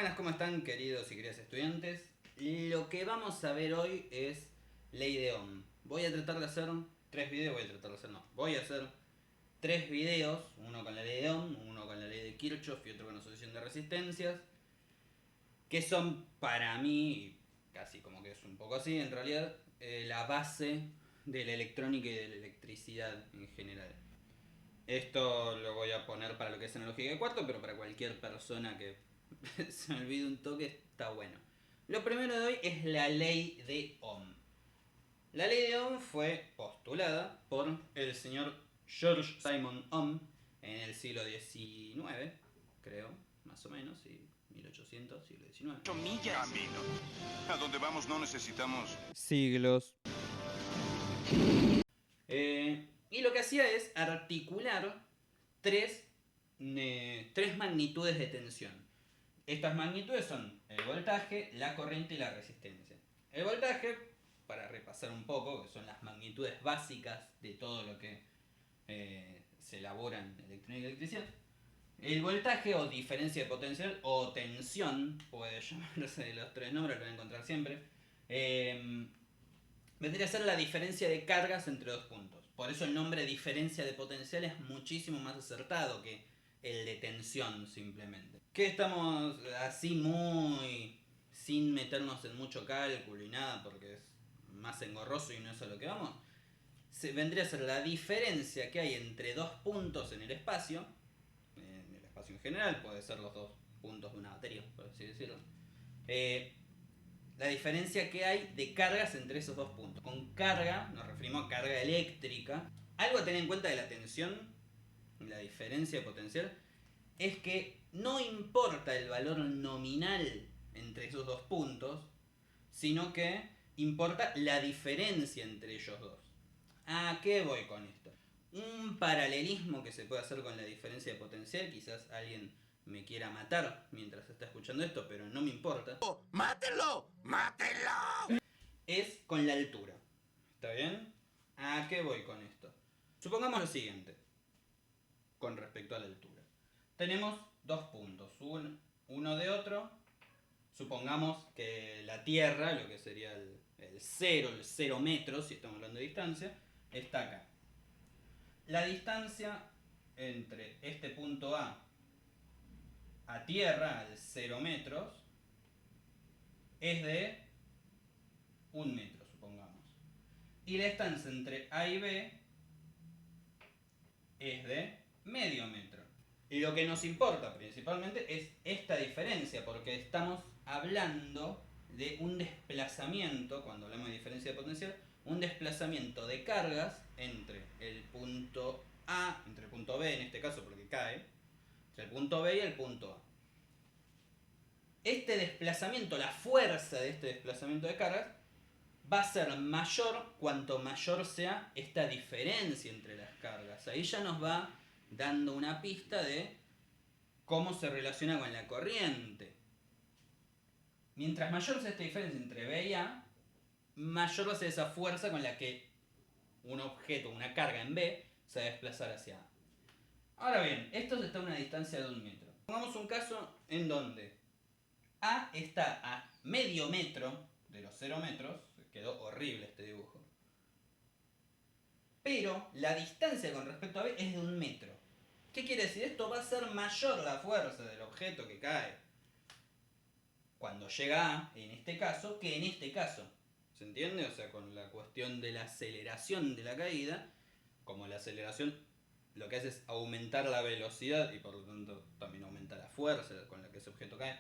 Buenas, ¿cómo están, queridos y queridas estudiantes? Lo que vamos a ver hoy es ley de Ohm. Voy a tratar de hacer voy a hacer tres videos, uno con la ley de Ohm, uno con la ley de Kirchhoff y otro con la asociación de resistencias, que son para mí, casi como que es un poco así en realidad, la base de la electrónica y de la electricidad en general. Esto lo voy a poner para lo que es analógica de cuarto, pero para cualquier persona que se me olvide un toque está bueno. Lo primero de hoy es la ley de Ohm. La ley de Ohm fue postulada por el señor George Simon Ohm en el siglo XIX, creo, más o menos, sí, 1800, siglo XIX. Camino. A donde vamos no necesitamos Siglos. Y lo que hacía es articular tres, tres magnitudes de tensión. Estas magnitudes son el voltaje, la corriente y la resistencia. El voltaje, para repasar un poco, que son las magnitudes básicas de todo lo que se elabora en electrónica y electricidad. El voltaje o diferencia de potencial o tensión, puede llamarse de los tres nombres, lo van a encontrar siempre, vendría a ser la diferencia de cargas entre dos puntos. Por eso el nombre diferencia de potencial es muchísimo más acertado que el de tensión simplemente. Que estamos así muy sin meternos en mucho cálculo y nada porque es más engorroso y no es a lo que vamos. Vendría a ser la diferencia que hay entre dos puntos en el espacio en general, puede ser los dos puntos de una batería, por así decirlo. La diferencia que hay de cargas entre esos dos puntos. Con carga nos referimos a carga eléctrica. Algo a tener en cuenta de la tensión, la diferencia de potencial, es que no importa el valor nominal entre esos dos puntos, sino que importa la diferencia entre ellos dos. ¿A qué voy con esto? Un paralelismo que se puede hacer con la diferencia de potencial, quizás alguien me quiera matar mientras está escuchando esto, pero no me importa. ¡Mátelo! ¡Mátelo! Es con la altura. ¿Está bien? ¿A qué voy con esto? Supongamos lo siguiente, con respecto a la altura. Tenemos dos puntos, uno de otro. Supongamos que la Tierra, lo que sería el 0 metros, si estamos hablando de distancia, está acá. La distancia entre este punto a Tierra, al 0 metros, es de 1 metro, supongamos. Y la distancia entre A y B es de medio metro. Y lo que nos importa principalmente es esta diferencia, porque estamos hablando de un desplazamiento, cuando hablamos de diferencia de potencial, un desplazamiento de cargas entre el punto A, entre el punto B en este caso porque cae, entre el punto B y el punto A. Este desplazamiento, la fuerza de este desplazamiento de cargas, va a ser mayor cuanto mayor sea esta diferencia entre las cargas. Ahí ya nos va dando una pista de cómo se relaciona con la corriente. Mientras mayor sea esta diferencia entre B y A, mayor va a ser esa fuerza con la que un objeto, una carga en B, se va a desplazar hacia A. Ahora bien, esto está a una distancia de 1 metro. Pongamos un caso en donde A está a medio metro de los 0 metros, quedó horrible este dibujo, pero la distancia con respecto a B es de 1 metro. ¿Qué quiere decir? Esto va a ser mayor la fuerza del objeto que cae cuando llega A, en este caso, que en este caso. ¿Se entiende? O sea, con la cuestión de la aceleración de la caída, como la aceleración lo que hace es aumentar la velocidad y por lo tanto también aumenta la fuerza con la que ese objeto cae,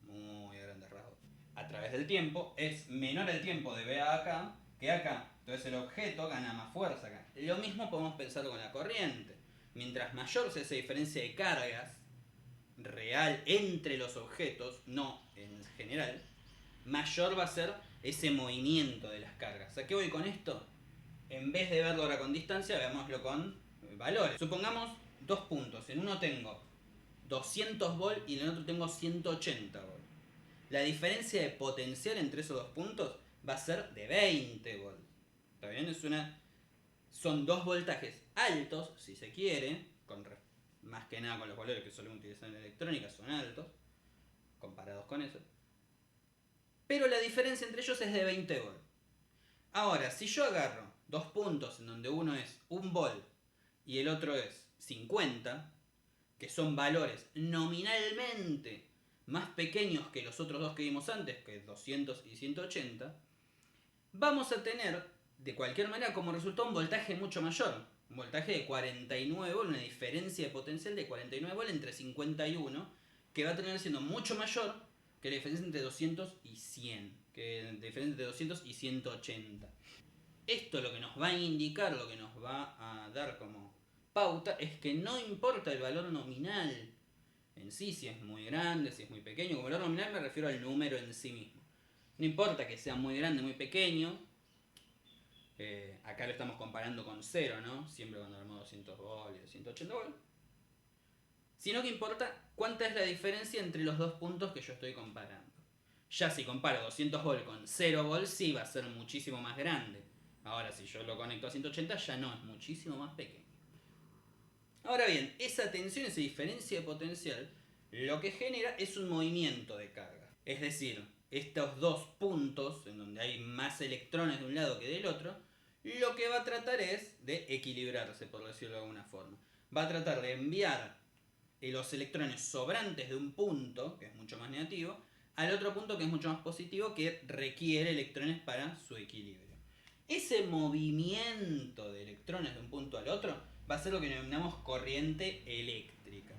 muy a grandes rasgos, a través del tiempo, es menor el tiempo de B a acá que acá. Entonces el objeto gana más fuerza acá. Lo mismo podemos pensar con la corriente. Mientras mayor sea esa diferencia de cargas real entre los objetos, no en general, mayor va a ser ese movimiento de las cargas. ¿A qué voy con esto? En vez de verlo ahora con distancia, veámoslo con valores. Supongamos dos puntos. En uno tengo 200 volts y en el otro tengo 180 volts. La diferencia de potencial entre esos dos puntos va a ser de 20 volts. ¿Está bien? Son dos voltajes altos, si se quiere, más que nada con los valores que solemos utilizar en electrónica, son altos. comparados con eso. Pero la diferencia entre ellos es de 20 volt. Ahora, si yo agarro dos puntos en donde uno es 1 volt y el otro es 50, que son valores nominalmente más pequeños que los otros dos que vimos antes, que es 200 y 180, vamos a tener de cualquier manera como resultado un voltaje mucho mayor. Un voltaje de 49 volts, una diferencia de potencial de 49 volts entre 51, que va a tener siendo mucho mayor que la diferencia entre 200 y 100, que la diferencia entre 200 y 180. Esto lo que nos va a indicar, lo que nos va a dar como pauta, es que no importa el valor nominal en sí, si es muy grande, si es muy pequeño. Como valor nominal me refiero al número en sí mismo. No importa que sea muy grande, muy pequeño. Acá lo estamos comparando con 0, ¿no? Siempre cuando hablamos de 200 volts y de 180 volts. Sino que importa cuánta es la diferencia entre los dos puntos que yo estoy comparando. Ya si comparo 200 volts con 0 volts, sí va a ser muchísimo más grande. Ahora si yo lo conecto a 180 ya no, es muchísimo más pequeño. Ahora bien, esa tensión, esa diferencia de potencial, lo que genera es un movimiento de carga. Es decir, estos dos puntos, en donde hay más electrones de un lado que del otro, lo que va a tratar es de equilibrarse, por decirlo de alguna forma. Va a tratar de enviar los electrones sobrantes de un punto, que es mucho más negativo, al otro punto que es mucho más positivo, que requiere electrones para su equilibrio. Ese movimiento de electrones de un punto al otro va a ser lo que denominamos corriente eléctrica.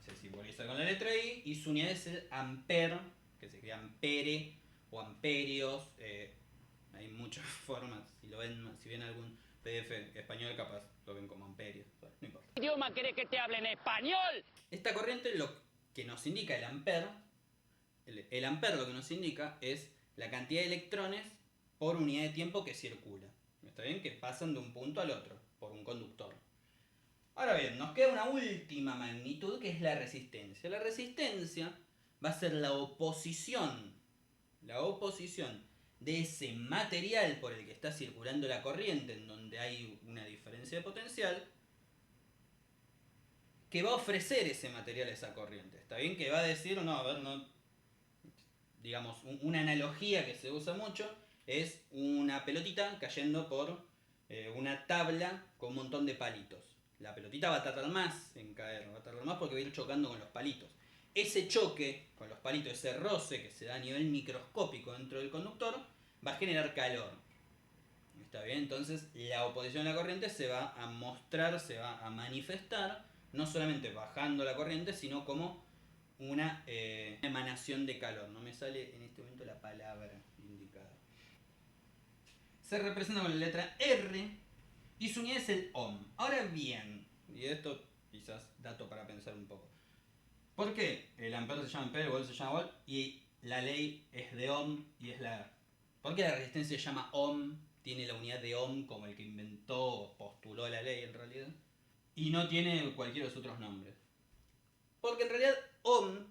Se simboliza con la letra I y su unidad es el ampere, que se escribe ampere o amperios. Hay muchas formas. Si ven algún PDF español, capaz lo ven como amperios. Bueno, no importa. ¿Qué idioma querés que te hable en español? Esta corriente lo que nos indica el ampere, el ampere lo que nos indica es la cantidad de electrones por unidad de tiempo que circula. ¿Está bien? Que pasan de un punto al otro por un conductor. Ahora bien, nos queda una última magnitud que es la resistencia. La resistencia va a ser la oposición de ese material por el que está circulando la corriente, en donde hay una diferencia de potencial, que va a ofrecer ese material a esa corriente. ¿Está bien? Que va a decir, digamos, una analogía que se usa mucho es una pelotita cayendo por una tabla con un montón de palitos. La pelotita va a tardar más en caer, va a tardar más porque va a ir chocando con los palitos. Ese choque con los palitos, ese roce que se da a nivel microscópico dentro del conductor, va a generar calor. ¿Está bien? Entonces la oposición a la corriente se va a mostrar, se va a manifestar, no solamente bajando la corriente, sino como una emanación de calor. No me sale en este momento la palabra indicada. Se representa con la letra R y su unidad es el ohm. Ahora bien, y esto quizás dato para pensar un poco. ¿Por qué el ampere se llama ampere, el volt se llama volt y la ley es de ohm y es la... ¿Por qué la resistencia se llama ohm? Tiene la unidad de ohm como el que inventó o postuló la ley en realidad. Y no tiene cualquiera de los otros nombres. Porque en realidad ohm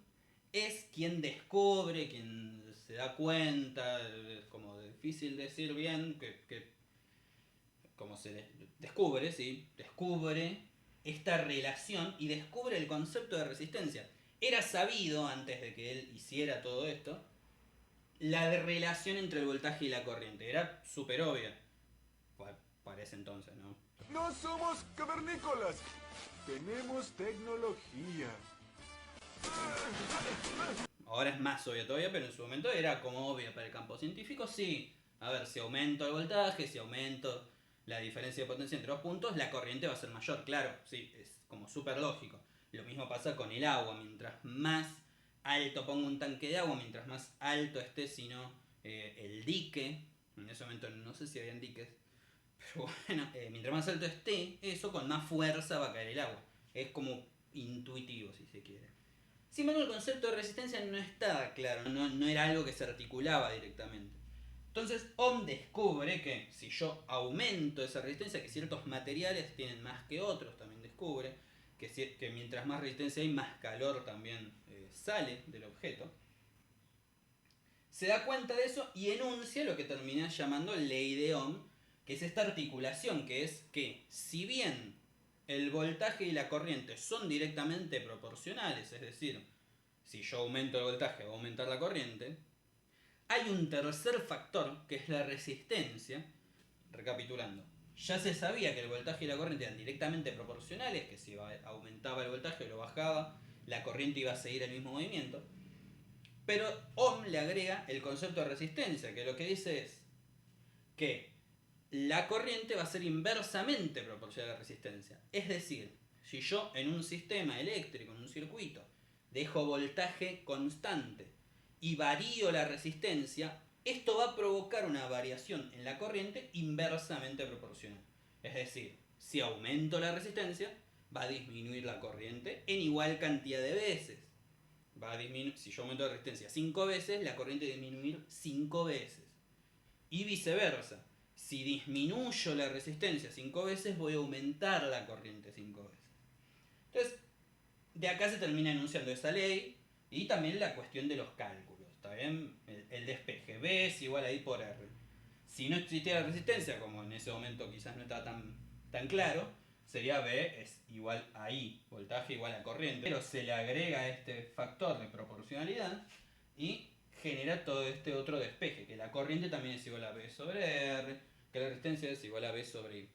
es quien descubre, quien se da cuenta, es como difícil decir bien, como se descubre, ¿sí? Descubre esta relación y descubre el concepto de resistencia. Era sabido, antes de que él hiciera todo esto, la relación entre el voltaje y la corriente. Era súper obvia. Para ese entonces, ¿no? No somos cavernícolas. Tenemos tecnología. Ahora es más obvia todavía, pero en su momento era como obvia para el campo científico. Sí, a ver, si aumento el voltaje, si aumento la diferencia de potencia entre dos puntos, la corriente va a ser mayor, claro, sí, es como súper lógico. Lo mismo pasa con el agua, mientras más alto pongo un tanque de agua, mientras más alto esté, sino el dique, en ese momento no sé si habían diques, pero bueno, mientras más alto esté, eso con más fuerza va a caer el agua. Es como intuitivo, si se quiere. Sin embargo, el concepto de resistencia no estaba claro, no era algo que se articulaba directamente. Entonces Ohm descubre que si yo aumento esa resistencia, que ciertos materiales tienen más que otros, también descubre que mientras más resistencia hay, más calor también sale del objeto. Se da cuenta de eso y enuncia lo que termina llamando ley de Ohm, que es esta articulación, que es que si bien el voltaje y la corriente son directamente proporcionales, es decir, si yo aumento el voltaje va a aumentar la corriente. Hay un tercer factor que es la resistencia. Recapitulando, ya se sabía que el voltaje y la corriente eran directamente proporcionales, que si aumentaba el voltaje o lo bajaba, la corriente iba a seguir el mismo movimiento. Pero Ohm le agrega el concepto de resistencia, que lo que dice es que la corriente va a ser inversamente proporcional a la resistencia. Es decir, si yo en un sistema eléctrico, en un circuito, dejo voltaje constante y varío la resistencia, esto va a provocar una variación en la corriente inversamente proporcional. Es decir, si aumento la resistencia, va a disminuir la corriente en igual cantidad de veces. Si yo aumento la resistencia 5 veces, la corriente va a disminuir 5 veces. Y viceversa. Si disminuyo la resistencia 5 veces, voy a aumentar la corriente 5 veces. Entonces, de acá se termina enunciando esa ley y también la cuestión de los cálculos. ¿Está bien? El despeje. B es igual a I por R. Si no existiera resistencia, como en ese momento quizás no estaba tan claro, sería B es igual a I, voltaje igual a corriente. Pero se le agrega este factor de proporcionalidad y genera todo este otro despeje, que la corriente también es igual a B sobre R, que la resistencia es igual a B sobre I.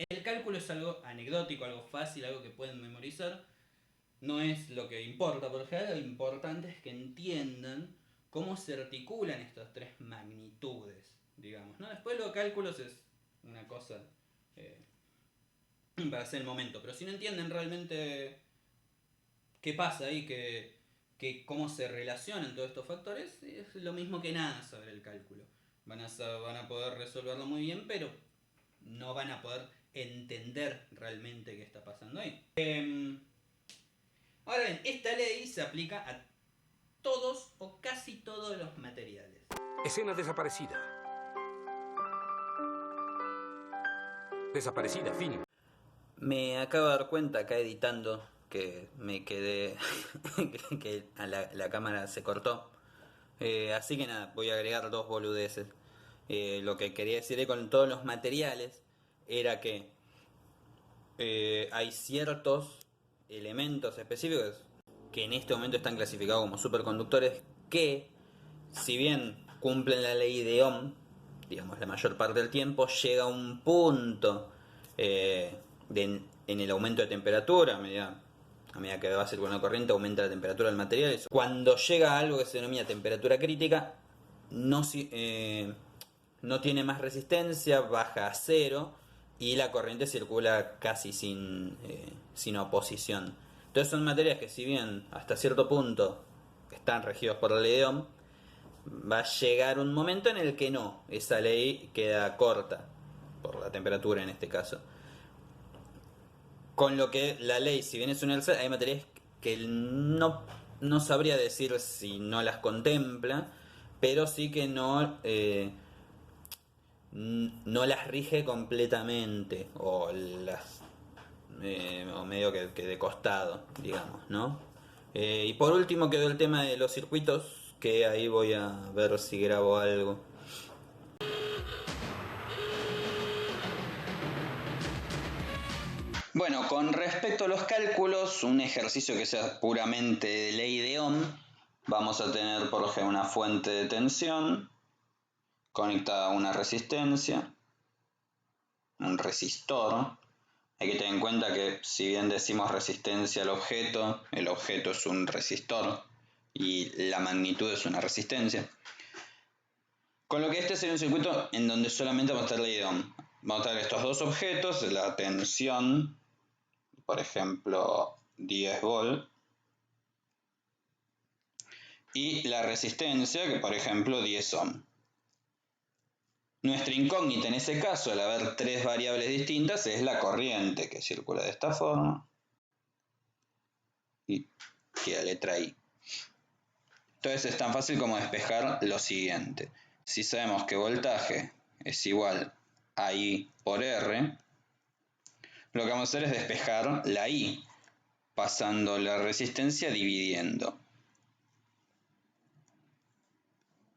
El cálculo es algo anecdótico, algo fácil, algo que pueden memorizar. No es lo que importa, por ejemplo, lo importante es que entiendan cómo se articulan estas tres magnitudes, digamos, ¿no? Después los cálculos es una cosa para hacer el momento, pero si no entienden realmente qué pasa ahí, cómo se relacionan todos estos factores, es lo mismo que nada saber el cálculo. Van a poder resolverlo muy bien, pero no van a poder entender realmente qué está pasando ahí. Ahora bien, esta ley se aplica a todos o casi todos los materiales. Escena desaparecida. Desaparecida, fin. Me acabo de dar cuenta acá editando que me quedé que la cámara se cortó. Así que nada, voy a agregar 2 boludeces. Lo que quería decir con todos los materiales era que hay ciertos elementos específicos que en este momento están clasificados como superconductores que, si bien cumplen la ley de Ohm, digamos la mayor parte del tiempo, llega a un punto en el aumento de temperatura, a medida que va circulando la corriente aumenta la temperatura del material. Cuando llega a algo que se denomina temperatura crítica, no tiene más resistencia, baja a cero y la corriente circula casi sin oposición. Entonces son materias que, si bien hasta cierto punto están regidos por la ley de Ohm, va a llegar un momento en el que no, esa ley queda corta por la temperatura en este caso. Con lo que la ley, si bien es universal, hay materias que no sabría decir si no las contempla, pero sí que no las rige completamente, o medio que de costado, digamos, ¿no? Y por último quedó el tema de los circuitos, que ahí voy a ver si grabo algo. Bueno, con respecto a los cálculos, un ejercicio que sea puramente de ley de Ohm, vamos a tener por ejemplo una fuente de tensión conectada a una resistencia, un resistor. Hay que tener en cuenta que, si bien decimos resistencia al objeto, el objeto es un resistor y la magnitud es una resistencia. Con lo que este sería un circuito en donde solamente vamos a tener ley de Ohm. Vamos a tener estos dos objetos, la tensión, por ejemplo 10 volt, y la resistencia, que por ejemplo 10 ohm. Nuestra incógnita en ese caso, al haber 3 variables distintas, es la corriente, que circula de esta forma y queda letra I. Entonces es tan fácil como despejar lo siguiente. Si sabemos que voltaje es igual a I por R, lo que vamos a hacer es despejar la I, pasando la resistencia dividiendo.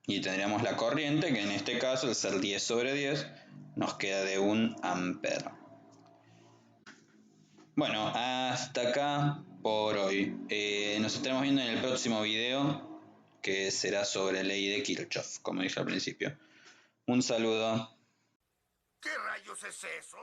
Y tendríamos la corriente, que en este caso, al ser 10 sobre 10, nos queda de 1 ampere. Bueno, hasta acá por hoy. Nos estaremos viendo en el próximo video, que será sobre la ley de Kirchhoff, como dije al principio. Un saludo. ¿Qué rayos es eso?